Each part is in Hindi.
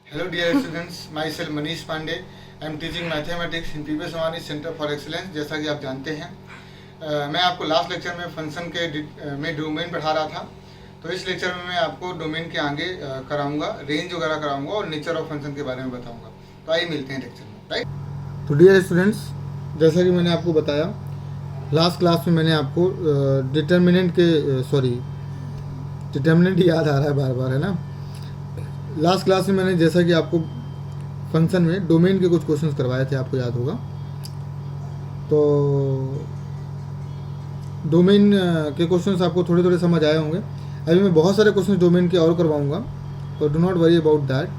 Hello dear students, myself Manish Pandey. I am teaching mathematics in PP Somani centre for excellence. जैसा कि आप जानते हैं मैं आपको लास्ट लेक्चर में फंक्शन के में डोमेन पढ़ा रहा था। तो इस लेक्चर में मैं आपको डोमेन के आगे कराऊंगा, रेंज वगैरह कराऊंगा और नेचर ऑफ फंक्शन के बारे में बताऊंगा। तो आइए मिलते हैं लेक्चर में, राइट। तो डियर स्टूडेंट्स, जैसा कि मैंने आपको बताया लास्ट क्लास में, मैंने आपको डिटर्मिनेंट याद आ रहा है बार बार, है ना। लास्ट क्लास में मैंने जैसा कि आपको फंक्शन में डोमेन के कुछ क्वेश्चंस करवाए थे, आपको याद होगा। तो डोमेन के क्वेश्चंस आपको थोड़े थोड़े समझ आए होंगे। अभी मैं बहुत सारे क्वेश्चंस डोमेन के और करवाऊंगा, तो do not worry about that.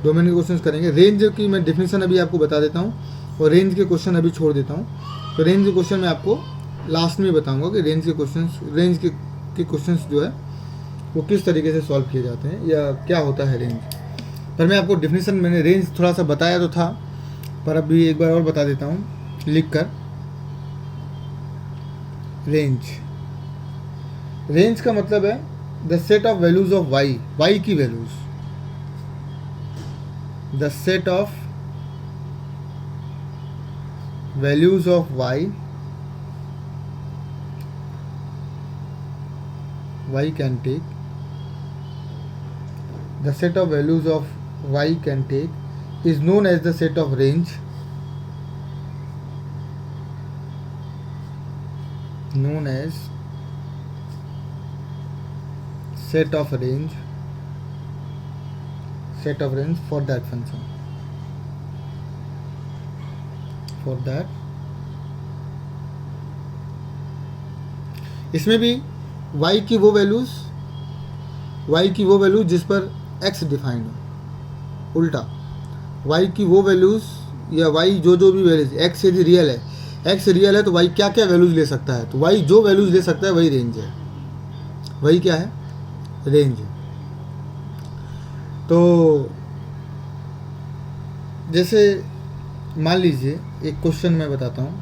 Domain के क्वेश्चंस करेंगे। रेंज की मैं डेफिनेशन अभी आपको बता देता हूँ और रेंज के क्वेश्चन अभी छोड़ देता हूँ। तो रेंज के क्वेश्चन मैं आपको लास्ट में बताऊँगा कि रेंज के क्वेश्चंस जो है वो किस तरीके से सॉल्व किए जाते हैं या क्या होता है रेंज। पर मैं आपको डेफिनेशन, मैंने रेंज थोड़ा सा बताया तो था, पर अभी एक बार और बता देता हूँ लिख कर। रेंज का मतलब है the set of values of Y की values, the set of values of Y can take, the set of values of y can take is known as the set of range, set of range for that function, इसमें भी y की वो वैल्यूज जिस पर x डिफाइंड हो, उल्टा y की वो वैल्यूज़ या y जो भी वैल्यूज, x यदि रियल है तो y क्या क्या वैल्यूज ले सकता है, तो y जो वैल्यूज ले सकता है वही रेंज है, वही क्या है, रेंज है। तो जैसे मान लीजिए एक क्वेश्चन मैं बताता हूँ,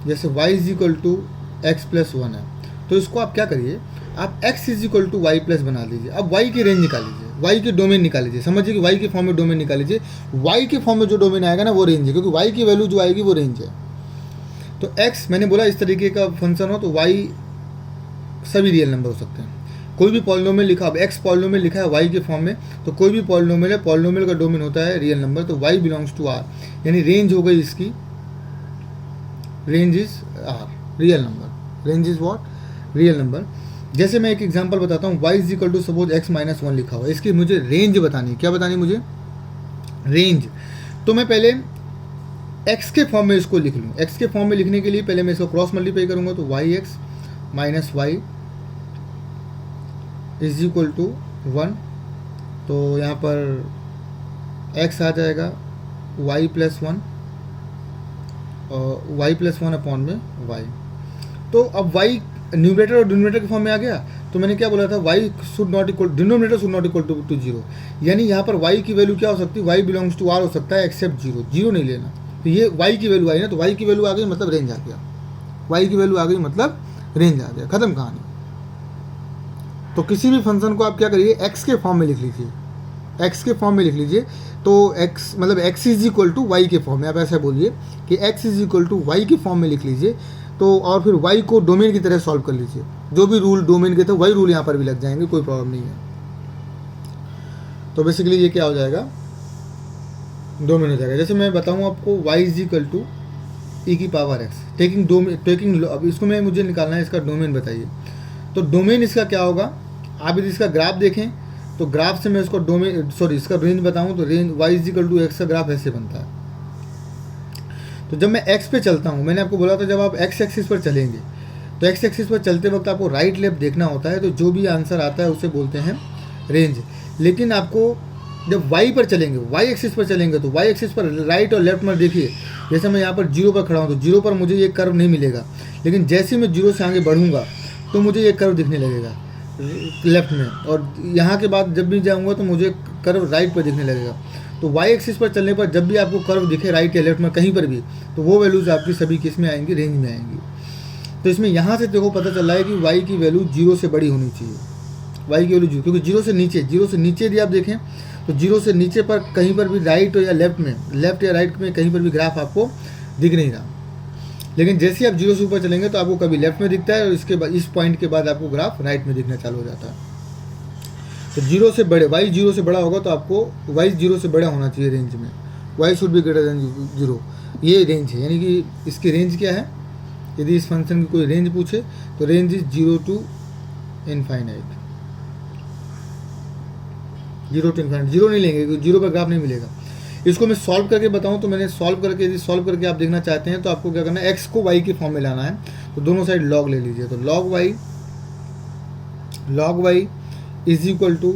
जैसे y is equal to X plus 1 है, तो इसको आप क्या करिए, आप x is equal to Y plus बना लीजिए। अब y की रेंज निकाल लीजिए, y की डोमेन निकाल लीजिए। समझिए कि y के फॉर्म में डोमेन निकाल लीजिए। y के फॉर्म में जो डोमेन आएगा ना वो रेंज है, क्योंकि y की वैल्यू जो आएगी वो रेंज है। तो x मैंने बोला इस तरीके का फंक्शन हो तो y सभी रियल नंबर हो सकते हैं। कोई भी पॉलिनोमियल लिखा, अब x पॉलिनोमियल लिखा है y के फॉर्म में, तो कोई भी पॉलिनोमियल है, पॉलिनोमियल का डोमेन होता है रियल नंबर, तो y बिलोंग्स टू r, यानी रेंज हो गई इसकी, range is r, real number. Range is what, real number. जैसे मैं एक एग्जांपल बताता हूँ, y is equal to suppose x minus 1 लिखा हुआ है, इसकी मुझे रेंज बतानी है। क्या बतानी है मुझे, रेंज। तो मैं पहले x के फॉर्म में इसको लिख लूँ। x के फॉर्म में लिखने के लिए पहले मैं इसको क्रॉस मल्टीप्लाई करूँगा, तो yx minus y is equal to 1, तो यहाँ पर x आ जाएगा y प्लस 1 और y प्लस 1 अपॉन में y। तो अब y न्यूमरेटर और डिनोमिनेटर के फॉर्म में आ गया। तो मैंने क्या बोला था, y should not equal, denominator should not equal to 0, यानी यहाँ पर y की वैल्यू क्या हो सकती है, y बिलोंग्स टू r हो सकता है, एक्सेप्ट 0 नहीं लेना। तो ये y की वैल्यू आई ना, तो y की वैल्यू आ गई मतलब रेंज आ गया, y की वैल्यू आ गई मतलब रेंज आ गया, खत्म कहानी। तो किसी भी फंक्शन को आप क्या करिए, x के फॉर्म में लिख लीजिए, तो x मतलब x is equal to Y के फॉर्म में, आप ऐसा बोलिए कि x is equal to Y के फॉर्म में लिख लीजिए। तो और फिर y को डोमेन की तरह सॉल्व कर लीजिए, जो भी रूल डोमेन के थे वही रूल यहाँ पर भी लग जाएंगे, कोई प्रॉब्लम नहीं है। तो बेसिकली ये क्या हो जाएगा, डोमेन हो जाएगा। जैसे मैं बताऊँ आपको, y इज इक्वल टू ई की पावर x, टेकिंग अब इसको मुझे निकालना है, इसका डोमेन बताइए। तो डोमेन इसका क्या होगा, आप यदि इसका ग्राफ देखें तो ग्राफ से मैं इसको इसका रेंज बताऊँ तो range y is equal to X का ग्राफ ऐसे बनता है। तो जब मैं x पे चलता हूँ, मैंने आपको बोला था जब आप x एक्सिस पर चलेंगे तो x एक्सिस पर चलते वक्त आपको राइट लेफ्ट देखना होता है, तो जो भी आंसर आता है उसे बोलते हैं रेंज। लेकिन आपको जब y पर चलेंगे, y एक्सिस पर चलेंगे, तो y एक्सिस पर राइट और लेफ्ट में देखिए, जैसे मैं यहाँ पर 0 पर खड़ा हूँ तो 0 पर मुझे ये कर्व नहीं मिलेगा, लेकिन जैसे मैं 0 से आगे बढ़ूँगा तो मुझे ये कर्व दिखने लगेगा लेफ्ट में, और यहाँ के बाद जब भी जाऊँगा तो मुझे कर्व राइट पर दिखने लगेगा। तो y एक्सिस पर चलने पर जब भी आपको कर्व दिखे राइट या लेफ्ट में कहीं पर भी, तो वो वैल्यूज़ आपकी सभी किस में आएंगी, रेंज में आएंगी। तो इसमें यहाँ से देखो पता चल रहा है कि y की वैल्यू 0 से बड़ी होनी चाहिए, y की वैल्यू 0, क्योंकि 0 से नीचे यदि आप देखें तो 0 से नीचे पर कहीं पर भी राइट या लेफ्ट या राइट में कहीं पर भी ग्राफ आपको दिख नहीं रहा। लेकिन जैसे आप 0 से ऊपर चलेंगे तो आपको कभी लेफ्ट में दिखता है और इसके बाद इस पॉइंट के बाद आपको ग्राफ राइट में दिखना चालू हो जाता है। तो 0 से बड़े y 0 से बड़ा होगा तो आपको y 0 से बड़ा होना चाहिए रेंज में, y should be greater than 0, ये रेंज है। यानी कि इसकी रेंज क्या है, यदि इस फंक्शन की कोई रेंज पूछे तो range is 0 to infinite, 0 to infinite. 0 नहीं लेंगे क्योंकि 0 पर ग्राफ नहीं मिलेगा। इसको मैं सॉल्व करके बताऊं तो मैंने सॉल्व करके, यदि सॉल्व करके आप देखना चाहते हैं तो आपको क्या करना है, x को y की फॉर्म में लाना है। तो दोनों साइड log ले लीजिए। तो log y is equal to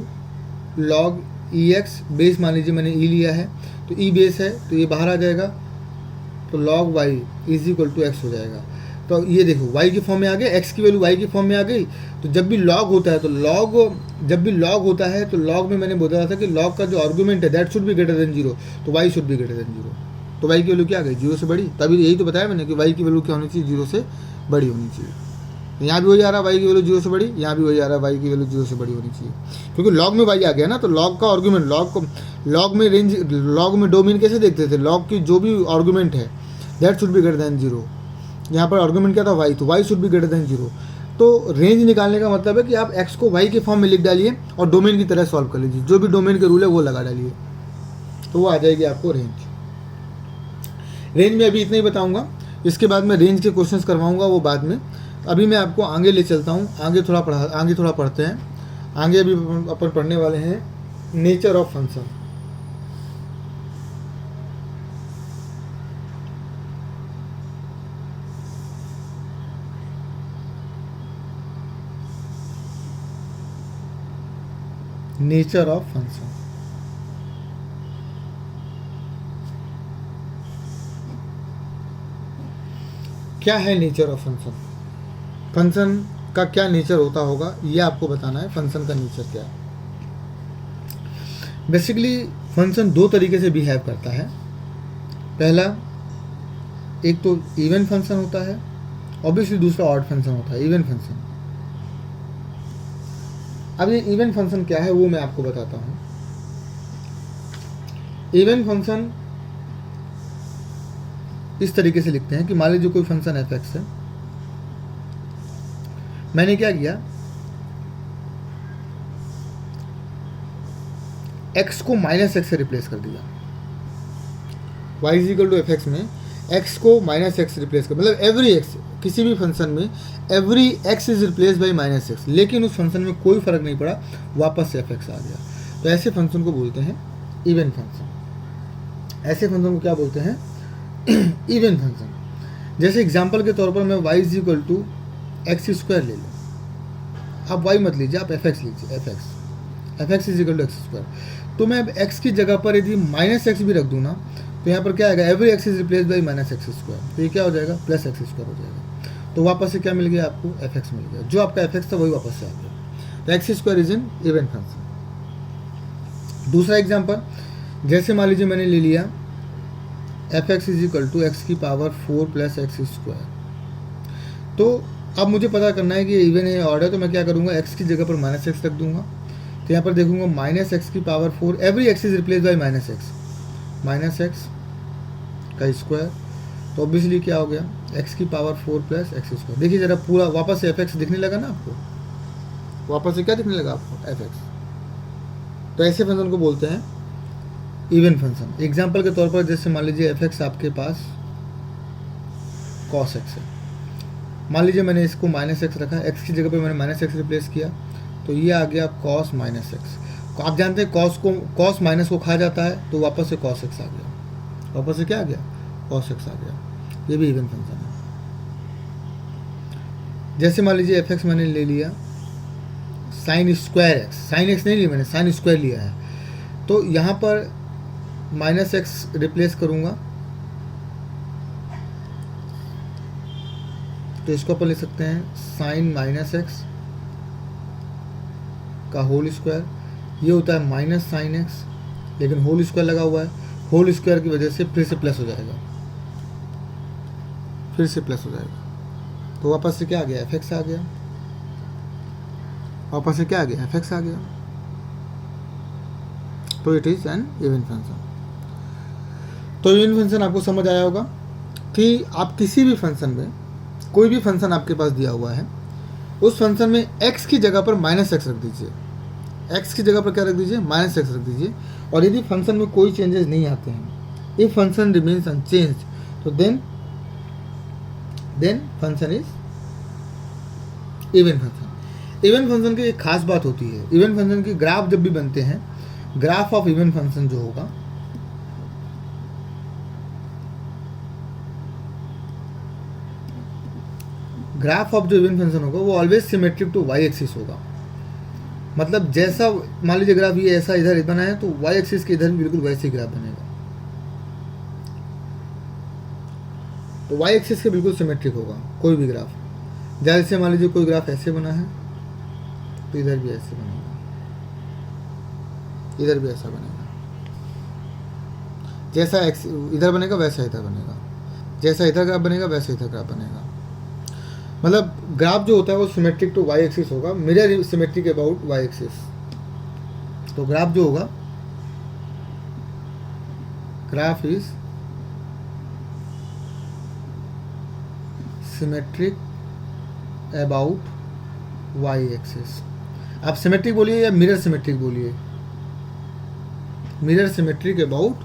log ex, base मान लीजिए मैंने e लिया है तो e बेस है तो ये बाहर आ जाएगा, तो log y is equal to x हो जाएगा। तो ये देखो y की फॉर्म में आ गया, x की वैल्यू y की फॉर्म में आ गई। तो जब भी log होता है तो log में मैंने बोला था कि log का जो आर्गूमेंट है that should be greater than 0, तो y should be greater than 0। तो y की वैल्यू क्या आ गई, 0 से बड़ी। तभी यही तो बताया मैंने कि y की वैल्यू क्या होनी चाहिए, 0 से बड़ी होनी चाहिए। तो यहाँ भी वही आ रहा है y की वैल्यू 0 से बड़ी, यहाँ भी वही आ रहा है y की वैल्यू 0 से बड़ी होनी चाहिए, क्योंकि log में y आ गया ना। तो log का आर्गूमेंट, log में रेंज, log में डोमेन कैसे देखते थे, log की जो भी आर्गूमेंट है that should be greater than 0। यहाँ पर आर्गूमेंट क्या था y, तो y should be greater than 0। तो रेंज निकालने का मतलब है कि आप x को y के फॉर्म में लिख डालिए और डोमेन की तरह सॉल्व कर लीजिए, जो भी डोमेन के रूल है वो लगा डालिए, तो वो आ जाएगी आपको रेंज। रेंज में अभी इतना ही बताऊंगा, इसके बाद मैं रेंज के क्वेश्चंस करवाऊंगा वो बाद में। अभी मैं आपको आगे ले चलता हूँ, आगे थोड़ा पढ़ते हैं। आगे अभी अपन पढ़ने वाले हैं nature of function. Nature of function क्या है, नेचर ऑफ फंक्शन, फंक्शन का क्या नेचर होता होगा ये आपको बताना है। फंक्शन का नेचर क्या है। बेसिकली फंक्शन दो तरीके से बिहेव करता है। पहला, एक तो इवन फंक्शन होता है, ऑब्वियसली दूसरा ऑड फंक्शन होता है, इवन फंक्शन। अब ये इवन फंक्शन क्या है वो मैं आपको बताता हूँ। इवन फंक्शन इस तरीके से लिखते हैं कि मान लीजिए कोई फंक्शन f(x) है, मैंने क्या किया, x को -x से रिप्लेस कर दिया। y is equal to f(x) में x को -x रिप्लेस कर, मतलब एवरी x, किसी भी फंक्शन में every x is replace by -x, लेकिन उस फंक्शन में कोई फर्क नहीं पड़ा, वापस से f(x) आ गया। तो ऐसे फंक्शन को बोलते हैं इवन फंक्शन। ऐसे फंक्शन को क्या बोलते हैं, इवन फंक्शन। जैसे एग्जांपल के तौर पर मैं y is equal to x² ले लूँ। आप y मत लीजिए, आप f(x) लीजिए, f(x) is equal to x²। तो मैं अब x की जगह पर यदि -x भी रख दूँ ना, तो यहाँ पर क्या आएगा, every x is replace by -x²। तो ये क्या हो जाएगा, +x² हो जाएगा। तो वापस से क्या मिल गया आपको, f(x) मिल गया। जो आपका f(x) था वही वापस से आ गया। तो x² is an even function. दूसरा एग्जाम्पल, जैसे मान लीजिए मैंने ले लिया f(x) is equal to x⁴ + x²। तो अब मुझे पता करना है कि इवन है ऑर्डर, तो मैं क्या करूँगा, x की जगह पर -x रख दूंगा। तो यहाँ पर देखूंगा -x⁴, every x is replace by -x का स्क्वायर। तो ऑब्वियसली क्या हो गया, x⁴ + x²। देखिए जरा पूरा वापस से f(x) दिखने लगा ना आपको, वापस से क्या दिखने लगा आपको, f(x). तो ऐसे फंक्शन को बोलते हैं इवन फंक्शन। एग्जाम्पल के तौर पर जैसे मान लीजिए f(x) आपके पास cos x है, मान लीजिए मैंने इसको -x रखा, x की जगह पे मैंने -x रिप्लेस किया, तो ये आ गया cos -x। आप जानते हैं cos माइनस को खा जाता है, तो वापस से cos x आ गया, वापस से क्या आ गया, cos x आ गया। ये भी इवन फंक्शन है। जैसे मान लीजिए f(x) मैंने ले लिया sin² x, sin x नहीं लिया मैंने, sin² लिया है। तो यहाँ पर -x रिप्लेस करूँगा, तो इसको अपन ले सकते हैं sin -x का होल स्क्वायर। ये होता है -sin x, लेकिन होल स्क्वायर लगा हुआ है, होल स्क्वायर की वजह से फिर से प्लस हो जाएगा, फिर से प्लस हो जाएगा। तो वापस से क्या आ गया, f(x) आ गया, वापस से क्या आ गया, f(x) आ गया। तो it is an even function. तो इवन फंक्शन आपको समझ आया होगा कि आप किसी भी फंक्शन में, कोई भी फंक्शन आपके पास दिया हुआ है, उस फंक्शन में x की जगह पर -x रख दीजिए। x की जगह पर क्या रख दीजिए? -x रख दीजिए। और यदि फंक्शन में कोई चेंजेस नहीं आते हैं, इफ फंक्शन रिमेन्स अनचेंज्ड, तो then function is even function. Even function की एक खास बात होती है, इवन फंक्शन के ग्राफ जब भी बनते हैं, ग्राफ ऑफ इवन फंक्शन जो होगा, ग्राफ ऑफ जो इवन फंक्शन होगा वो always symmetric to y axis होगा। मतलब जैसा मान लीजिए ग्राफ ये ऐसा इधर बना है, तो वाई एक्सिस के इधर भी बिल्कुल वैसे ही ग्राफ बनेगा। तो वाई एक्सिस के बिल्कुल सिमेट्रिक होगा कोई भी ग्राफ। जैसे मान लीजिए कोई ग्राफ ऐसे बना है, तो इधर भी ऐसे बनेगा, इधर भी ऐसा बनेगा। जैसा एक्स इधर बनेगा वैसा इधर बनेगा, जैसा इधर ग्राफ बनेगा वैसा इधर ग्राफ बनेगा। मतलब ग्राफ जो होता है वो सिमेट्रिक टू वाई एक्सिस होगा, mirror symmetric about y axis. तो ग्राफ जो होगा, graph is symmetric about y axis. आप सिमेट्रिक बोलिए या मिरर सिमेट्रिक बोलिए, mirror symmetric about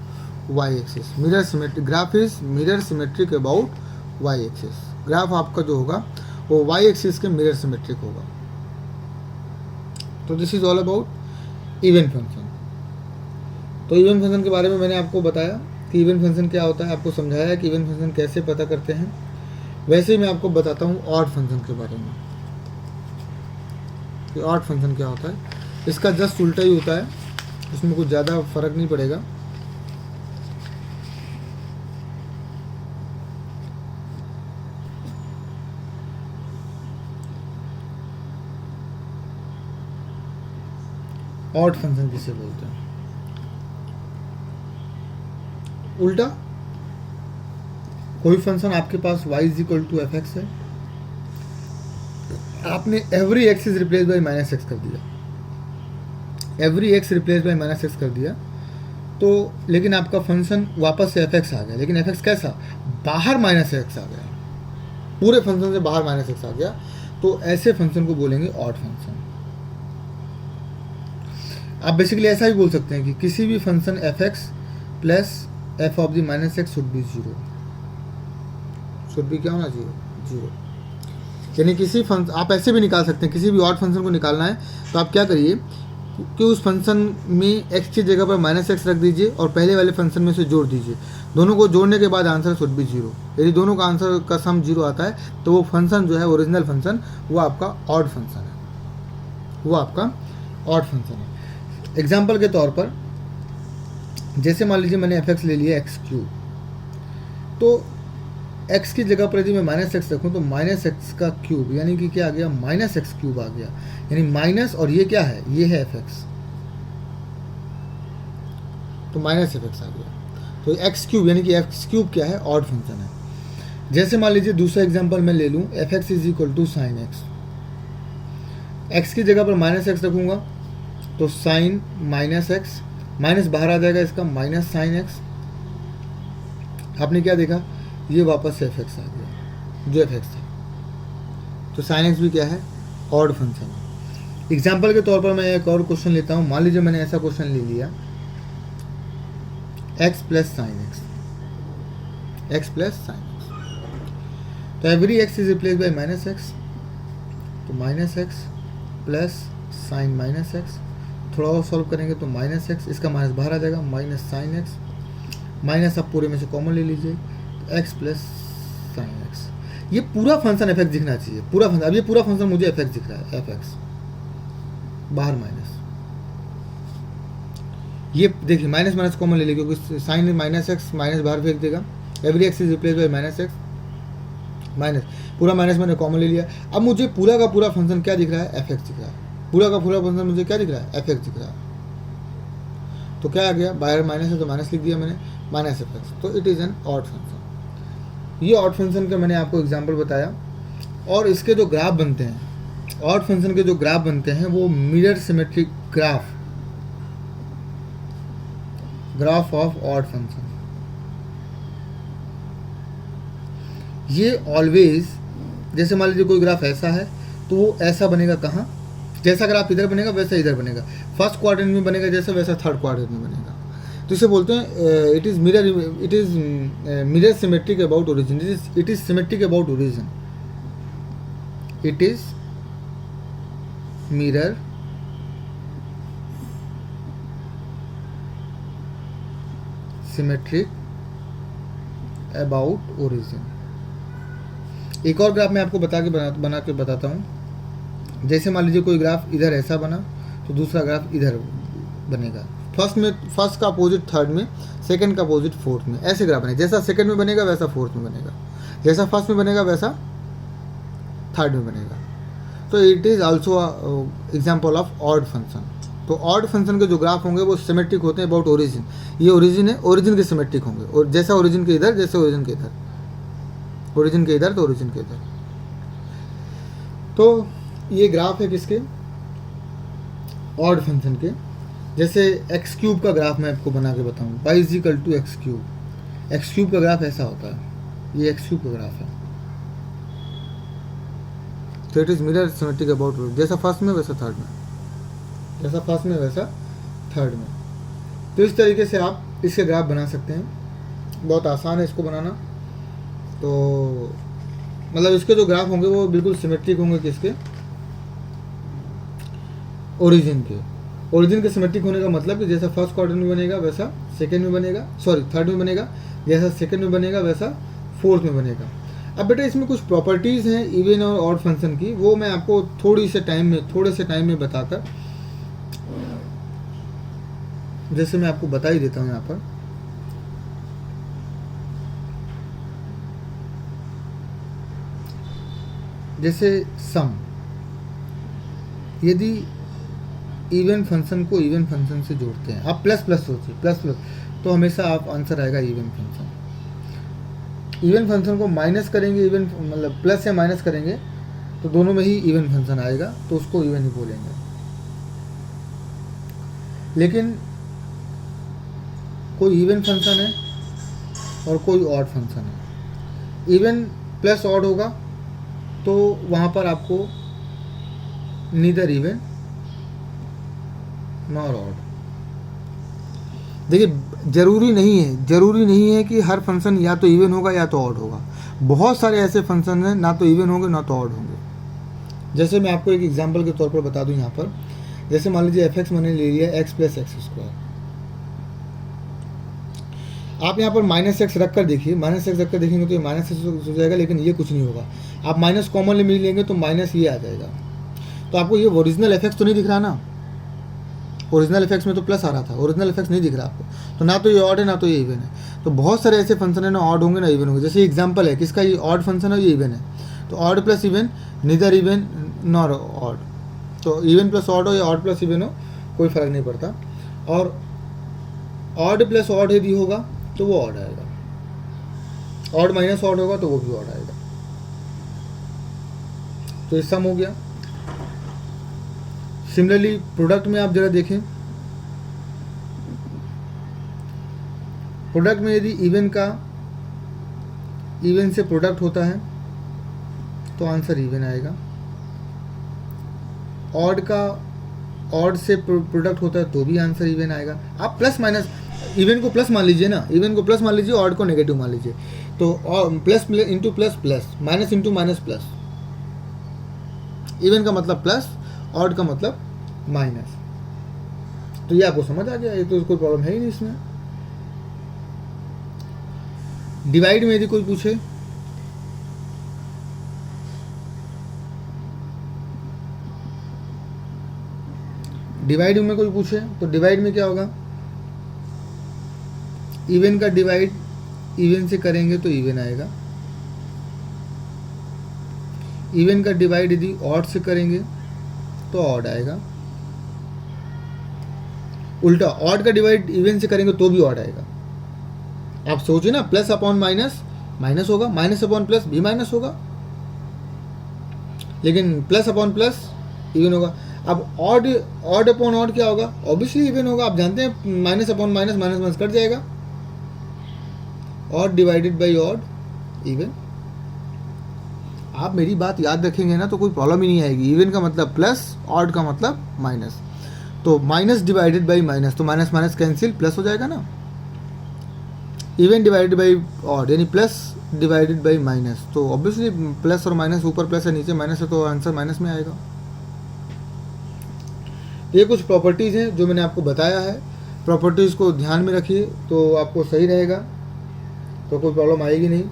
y axis. Mirror symmetric, graph is mirror symmetric about y axis. Graph आपका जो होगा वो वाई एक्सिस के मिरर सिमेट्रिक होगा। तो this is all about even function. तो इवन फंक्शन के बारे में मैंने आपको बताया कि इवन फंक्शन क्या होता है, आपको समझाया कि इवन फंक्शन कैसे पता करते हैं। वैसे ही मैं आपको बताता हूँ ऑड फंक्शन के बारे में कि ऑड फंक्शन क्या होता है। इसका जस्ट उल्टा ही होता है, इसमें कुछ ज़्यादा फर्क नहीं पड़ेगा। ऑड फंक्शन किसे बोलते हैं? उल्टा, कोई फंक्शन आपके पास y is equal to f x है, आपने every x is replace by -x कर दिया, every x replace by -x कर दिया, तो लेकिन आपका फंक्शन वापस से f(x) आ गया। लेकिन f(x) कैसा? बाहर -x आ गया, पूरे फंक्शन से बाहर -x आ गया। तो ऐसे फंक्शन को बोलेंगे ऑड फंक्शन। आप बेसिकली ऐसा भी बोल सकते हैं कि किसी भी function f(x) plus f of the -x should be 0, should be क्या होना चाहिए? 0। यानी किसी फंक्शन, आप ऐसे भी निकाल सकते हैं, किसी भी ऑड फंक्शन को निकालना है तो आप क्या करिए कि उस फंक्शन में x की जगह पर -x रख दीजिए और पहले वाले फंक्शन में से जोड़ दीजिए। दोनों को जोड़ने के बाद आंसर शुड बी 0। यदि दोनों का आंसर का सम 0 आता है तो वो फंक्शन जो है, ओरिजिनल फंक्शन, वो आपका ऑड फंक्शन है, वो आपका ऑड फंक्शन है। एग्जाम्पल के तौर पर, जैसे मान लीजिए मैंने f(x) ले लिया x3, तो x की जगह पर यदि मैं -x रखूँ तो -x का क्यूब, यानी कि क्या आ गया? -x³ आ गया। यानी माइनस, और ये क्या है? ये है f(x), तो -f(x) आ गया। तो x³ यानी कि x³ क्या है? ऑड फंक्शन है। जैसे मान लीजिए दूसरा एग्जांपल मैं ले लूँ, f(x) is equal to sin x। x की जगह पर -x रखूँगा तो sin -x, माइनस बाहर आ जाएगा इसका, -sin x। आपने क्या देखा? ये वापस से f(x) आ गया, जो f(x) था। तो sin x भी क्या है? ऑड फंक्शन है। एग्जाम्पल के तौर पर मैं एक और क्वेश्चन लेता हूँ। मान लीजिए मैंने ऐसा क्वेश्चन ले लिया, x plus sin x, x plus sin x। तो every x is replace by -x, तो -x प्लस sin -x। थोड़ा और सॉल्व करेंगे तो -x, इसका माइनस बाहर आ जाएगा, -sin x, माइनस आप पूरे में से कॉमन ले लीजिए, तो x प्लस sin x। ये पूरा फंक्शन f(x) दिखना चाहिए, पूरा फंक्शन। अब ये पूरा फंक्शन मुझे f(x) दिख रहा है, f(x) बाहर माइनस। ये देखिए माइनस माइनस कॉमन ले लीजिए क्योंकि साइन -x, माइनस बाहर फेंक देगा। Every x is replace by -x, minus, पूरा माइनस मैंने कॉमन ले लिया। अब मुझे पूरा का पूरा फंक्शन क्या दिख रहा है? f(x) दिख रहा है। पूरा का पूरा फंक्शन मुझे क्या दिख रहा है? f(x) दिख रहा है। तो क्या आ गया? बाहर माइनस है तो माइनस लिख दिया मैंने, -f(x). तो it is an odd function. ये ऑड फंक्शन का मैंने आपको एग्जांपल बताया। और इसके जो ग्राफ बनते हैं, ऑड फंक्शन के जो ग्राफ बनते हैं, वो mirror symmetric graph, graph of odd function, ये ऑलवेज, जैसे मान लीजिए कोई ग्राफ ऐसा है तो वो ऐसा बनेगा कहाँ, जैसा ग्राफ इधर बनेगा वैसा इधर बनेगा, फर्स्ट क्वाड्रेंट में बनेगा जैसा वैसा थर्ड क्वाड्रेंट में बनेगा। तो इसे बोलते हैं it is mirror symmetric about origin, it is symmetric about origin, it is mirror symmetric about origin. एक और ग्राफ मैं आपको बना के बताता हूँ। जैसे मान लीजिए कोई ग्राफ इधर ऐसा बना तो दूसरा ग्राफ इधर बनेगा, फर्स्ट का अपोजिट थर्ड में, सेकंड का अपोजिट फोर्थ में, ऐसे ग्राफ बनेगा। जैसा सेकंड में बनेगा वैसा फोर्थ में बनेगा, जैसा फर्स्ट में बनेगा वैसा थर्ड में बनेगा। तो it is also example of odd function. तो ऑड फंक्शन के जो ग्राफ होंगे वो सिमेट्रिक होते हैं अबाउट ओरिजिन। ये ओरिजिन है, ओरिजिन के सिमेट्रिक होंगे, और जैसा ओरिजिन के इधर जैसे ओरिजिन के इधर, ओरिजिन के इधर तो ओरिजिन के इधर। तो ये ग्राफ है किसके, ऑड फंक्शन के। जैसे एक्स क्यूब का ग्राफ मैं आपको बना के बताऊँ, y is equal to x cube. X cube का ग्राफ ऐसा होता है, ये एक्स क्यूब का ग्राफ है। तो it is mirror symmetric about, जैसा फर्स्ट में वैसा थर्ड में, जैसा फर्स्ट में वैसा थर्ड में। तो इस तरीके से आप इसके ग्राफ बना सकते हैं, बहुत आसान है इसको बनाना। तो मतलब इसके जो ग्राफ होंगे वो बिल्कुल सिमेट्रिक होंगे किसके, ओरिजिन के। ओरिजिन के सिमेट्रिक होने का मतलब कि जैसा फर्स्ट क्वाड्रेंट में बनेगा वैसा सेकंड में बनेगा, सॉरी थर्ड में बनेगा, जैसा सेकंड में बनेगा वैसा फोर्थ में बनेगा। अब बेटा इसमें कुछ प्रॉपर्टीज़ हैं इवन और ऑड फंक्शन की, वो मैं आपको थोड़े से टाइम में बताकर, जैसे मैं आपको बता ही देता हूँ यहाँ पर। जैसे सम, यदि इवन फंक्शन को इवन फंक्शन से जोड़ते हैं, आप प्लस प्लस सोचिए, प्लस प्लस, तो हमेशा आप आंसर आएगा इवन फंक्शन। इवन फंक्शन को माइनस करेंगे, इवन मतलब प्लस या माइनस करेंगे तो दोनों में ही इवन फंक्शन आएगा, तो उसको इवन ही बोलेंगे। लेकिन कोई इवन फंक्शन है और कोई ऑड फंक्शन है, इवन प्लस ऑड होगा तो वहाँ पर आपको नीदर इवन नॉर ऑड। देखिए जरूरी नहीं है कि हर फंक्शन या तो इवन होगा या तो ऑड होगा। बहुत सारे ऐसे फंक्शन हैं ना तो इवन होंगे ना तो ऑड होंगे। जैसे मैं आपको एक एग्जांपल के तौर पर बता दूं यहाँ पर, जैसे मान लीजिए f(x) मैंने ले लिया x + x²। आप यहाँ पर -x रख कर देखिए, -x रख कर देखेंगे तो ये -x हो जाएगा, लेकिन ये कुछ नहीं होगा। आप माइनस कॉमन ले लेंगे तो माइनस ये आ जाएगा। तो आपको ये ओरिजिनल f(x) तो नहीं दिख रहा ना, ओरिजिनल f(x) में तो प्लस आ रहा था, ओरिजिनल f(x) नहीं दिख रहा आपको, तो ना तो ये ऑड है ना तो ये इवन है। तो बहुत सारे ऐसे फंक्शन है ना ऑड होंगे ना इवन होंगे। जैसे एग्जांपल है किसका, ये ऑड फंक्शन है, ये इवन है, तो odd plus even neither even nor odd. तो इवन प्लस ऑड हो या ऑड प्लस इवन हो कोई फ़र्क नहीं पड़ता। और ऑड प्लस ऑड यदि होगा तो वो ऑड आएगा, ऑड माइनस ऑड होगा तो वो भी ऑड आएगा। तो ये सम हो गया। सिमिलरली प्रोडक्ट में आप जरा देखें, प्रोडक्ट में यदि इवन से प्रोडक्ट होता है तो आंसर इवन आएगा। ऑड से प्रोडक्ट होता है तो भी आंसर इवन आएगा। आप प्लस माइनस, इवन को प्लस मान लीजिए ना, इवन को प्लस मान लीजिए, ऑड को नेगेटिव मान लीजिए। तो plus into plus plus, minus into minus plus. Even का मतलब प्लस, ऑड का मतलब माइनस। तो ये आपको समझ आ गया, ये तो कोई प्रॉब्लम है ही नहीं इसमें। डिवाइड में यदि कोई पूछे, डिवाइड में कोई पूछे तो डिवाइड में क्या होगा, इवन का डिवाइड इवन से करेंगे तो इवन आएगा। इवन का डिवाइड यदि ऑड से करेंगे तो ऑड आएगा। उल्टा ऑड का डिवाइड इवन से करेंगे तो भी ऑड आएगा। आप सोचिए ना, प्लस अपॉन माइनस माइनस होगा, माइनस अपॉन प्लस भी माइनस होगा, लेकिन प्लस अपॉन प्लस इवन होगा। अब ऑड अपॉन ऑड क्या होगा, ऑब्वियसली इवन होगा, आप जानते हैं minus upon minus, minus minus कट जाएगा, odd divided by odd even. आप मेरी बात याद रखेंगे ना तो कोई प्रॉब्लम ही नहीं आएगी। इवन का मतलब प्लस, ऑड का मतलब माइनस, तो माइनस डिवाइडेड बाई माइनस, तो माइनस माइनस कैंसिल, प्लस हो जाएगा ना। इवन डिवाइडेड बाई ऑड यानी प्लस डिवाइडेड बाई माइनस, तो ऑब्वियसली प्लस और माइनस, ऊपर प्लस है नीचे माइनस है, तो आंसर माइनस में आएगा। ये कुछ प्रॉपर्टीज़ हैं जो मैंने आपको बताया है, प्रॉपर्टीज़ को ध्यान में रखिए तो आपको सही रहेगा, तो कोई प्रॉब्लम आएगी नहीं।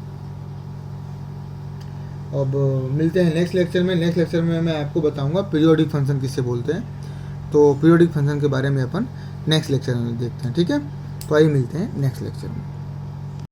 अब मिलते हैं नेक्स्ट लेक्चर में। नेक्स्ट लेक्चर में मैं आपको बताऊंगा पीरियोडिक फंक्शन किससे बोलते हैं, तो पीरियोडिक फंक्शन के बारे में अपन नेक्स्ट लेक्चर में देखते हैं, ठीक है। तो आइए मिलते हैं नेक्स्ट लेक्चर में।